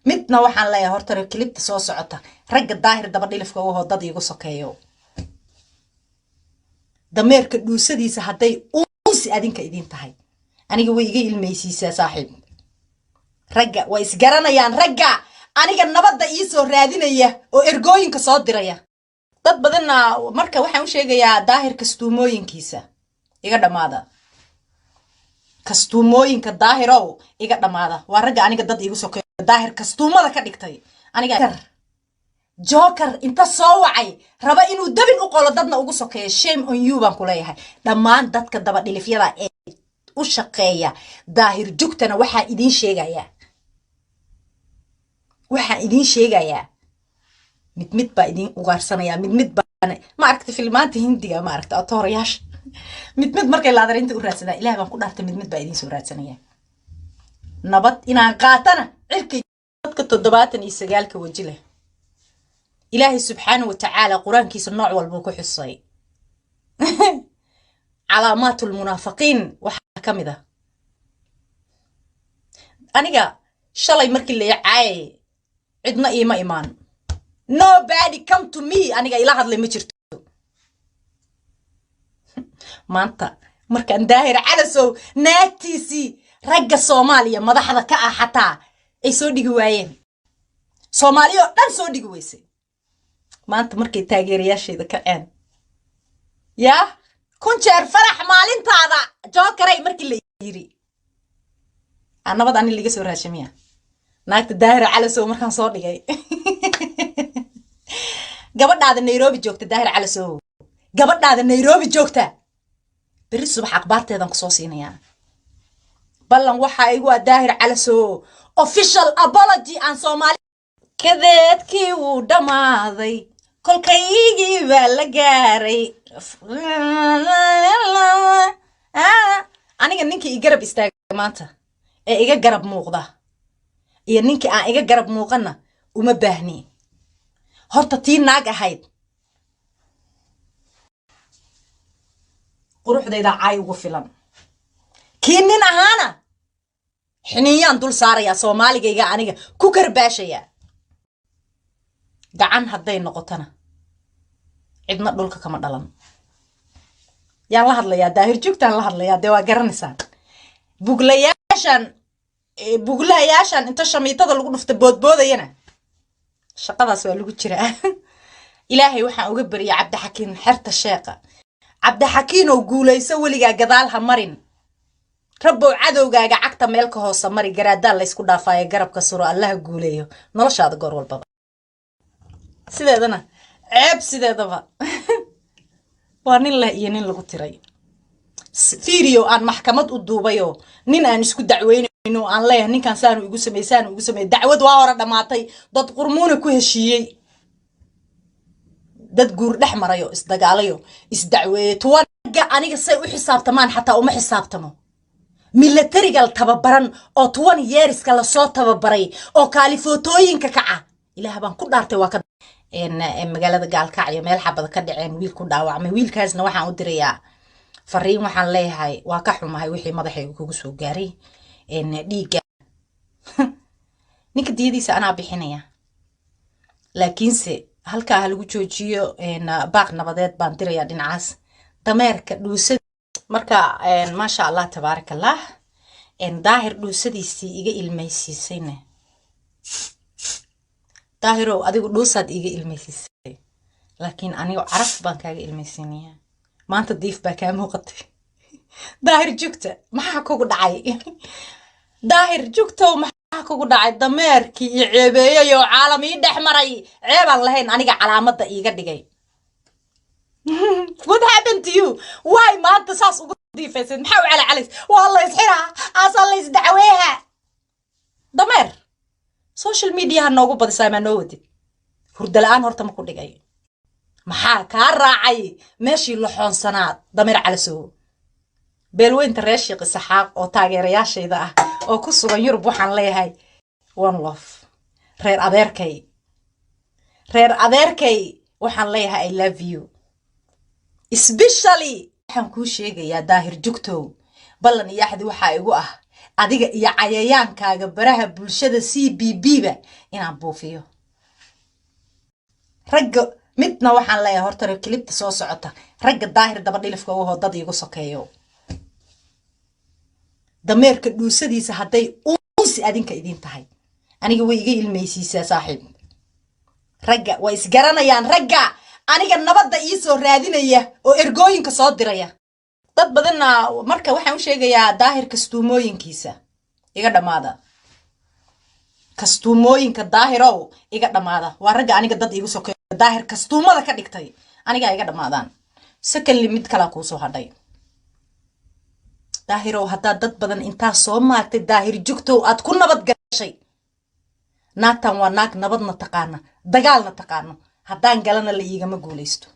midna waxaan leeyahay horta kilibta soo socota ragga daahir daba dhilifka oo dad igu sokeeyo dameerka dhuusadiisa haday uunsi adinka idin tahay aniga way iga ilmeysiisaa saaxiib ragga way isgaranayaan ragga aniga nabadda ii soo raadinaya oo ergooyinka soo diraya dad badanna marka waxaan u sheegayaa daahir kastuumooyinkiisa iga dhamaada kastuumooyinka daahirow iga dhamaada waa ragga aniga dad igu sokeeyo daahir kastuumada ka dhigtay aniga joker inta soo wacay raba inuu dabin u qolo dadna ugu sokeeyo shame on you baan ku leeyahay dhammaan dadka daba dhilifyada ee u shaqeeya daahir jugtana waxaa idin sheegayaa mid baa idin ugaarsanaya mid baa ma aragtay filmaanta hindiga ma aragtay atoorayaasha mid markay laadarinta u raadsadaa ilaah baan ku dhaartay mid baa idin soo raadsanaya nabad inaan qaatana cirkay dadka 79 waji leh ilaahay subxaanahu wa ta'aala quraankiisa nooc walba ku xusay calaamatul munaafiqiin waxa kamida aniga shalay markii la yaacay cidna iima imaan nobody come to me aniga ila hadlay ma jirto maanta markaan daahir calasow naagtiisi ragga Soomaaliya madaxda ka ah xataa ay soo dhigi waayeen Soomaaliya oo dhan soo dhigi weysay maanta markay taageerayaasheeda kaceen yaa kun jeer farax maalintaada jookaray markii la yiri anabad ani liga soo raashimiya naagta daahir calasow markaan soo dhigay gabadhaada Nairobi joogta daahir calasow gabadhaada Nairobi joogta bari subax akhbaarteedan ku soo siinaya ballan waxa igu daahir calasow official apology aan Soomaali kadeedkii uu dhamaaday kolkaygii baa la gaaray aniga ninkii i garab istaagay maanta ee iga garab muuqda iyo ninkii aan iga garab muuqana uma baahni horta tii naag ahayd quruxdeeda caay ugu filan kii nin ahaana xiniyaan dul saaraya Soomaaligayga aniga ku karbaashaya gacan haday noqotana cidna dhulka kama dhalan yaan la hadlayaa daahir jugtaan la hadlayaa de waa garanaysan buglayaashan inta shamiitada lagu dhufta boodboodayna shaqadaas waa lagu jiraa ilaahay waxaan uga bariyaa Cabdixakiin xerta sheeqa Cabdixakiin oo guulayso waliga gadaal ha marin rabbo cadowgaaga cagta meel ka hoos mari garaada la isku dhaafay garabka suro Allah guuleeyo noloshaada goor walba sideedana ceeb sideedaba waa nin la iyo nin lagu tiray fiiriyo aan maxkamad u duubayo nin aan isku dacweynayno aan leeyahay ninkan saan ugu sameeyay dacwad waa hore dhamaatay dad qurmuuna ku heshiiyay dad guur dhex marayo isdagaalayo isdacweeyay tuwaga aniga say u xisaabtamaan xataa uma xisaabtamo militarigal tababaran oo 20 yearska la soo tababaray oo kaalifotooyinka kaca ilaah baan ku dhaartay waa ka magaalada gaalkacyo meel xabad ka dhaceen wiil ku dhaawacmay wiilkaasna waxaan u dirayaa fariin waxaan leeyahay waa ka xumahay wixii madaxayga kugu soo gaaray dhiiga ninka diyadiisa anaa bixinaya laakiinse halka lagu joojiyo baaq nabadeed baan dirayaa dhinacaas dameerka dhuusad marka ma sha Allah tabarakallah daahir dhuusadiisii iga ilmeysiisayna daahiro adigu dhuusad iga ilmeysiisay laakiin anigu caraf baan kaaga ilmeysiinaya maanta diif baa ka muuqatay daahir jugta maxaa kugu dhacay daahir jugto maxaa kugu dhacay dameerkii iyo ceebeeyo caalami dhex maray ceebaan lahayn aniga calaamada iiga dhigay what happened to you why maanta saas ugu diifaysan maxaa u calacalis wallahi isxira asal is dacweeha dameer social media noogu badisay ma noo wadi hurdala'aan horta ma ku dhigay maxaa ka raacay meeshii la xoonsanaad dameer calasow beelweynta reeshiq saxaaq oo taageerayaashayda ah oo ku sugan Yurub waxaan leeyahay one love reer adeerkay waxaan leeyahay I love you especially waxaan ku sheegayaa daahir jugtow ballan iyo axdi waxa igu ah adiga iyo cayayaankaaga baraha bulshada CBB ba inaan buufiyo ragga midna waxaan leeyahay horta klibta soo socota ragga daahir daba dhilifka oo dad igu sokeeyo dameerka dhuusadiisa haday uunsi adinka idin tahay aniga way iga ilmeysiisaa saaxiib ragga way isgaranayaan ragga aniga nabadda ii soo raadinaya oo ergooyinka soo diraya dad badanna marka waxaan u sheegayaa daahir kastuumooyinkiisa iga dhamaada kastuumooyinka daahirow iga dhamaada waa ragga aniga dad igu sokeeyo daahir kastuumada ka dhigtay aniga iga dhamaadaan secondly mid kala ku soo hadhay daahirow hadda dad badan inta soo maartay daahir jugto aad ku nabad gashay naagtan waa naag nabadna taqaana dagaalna taqaano haddaan galana la iigama guuleysto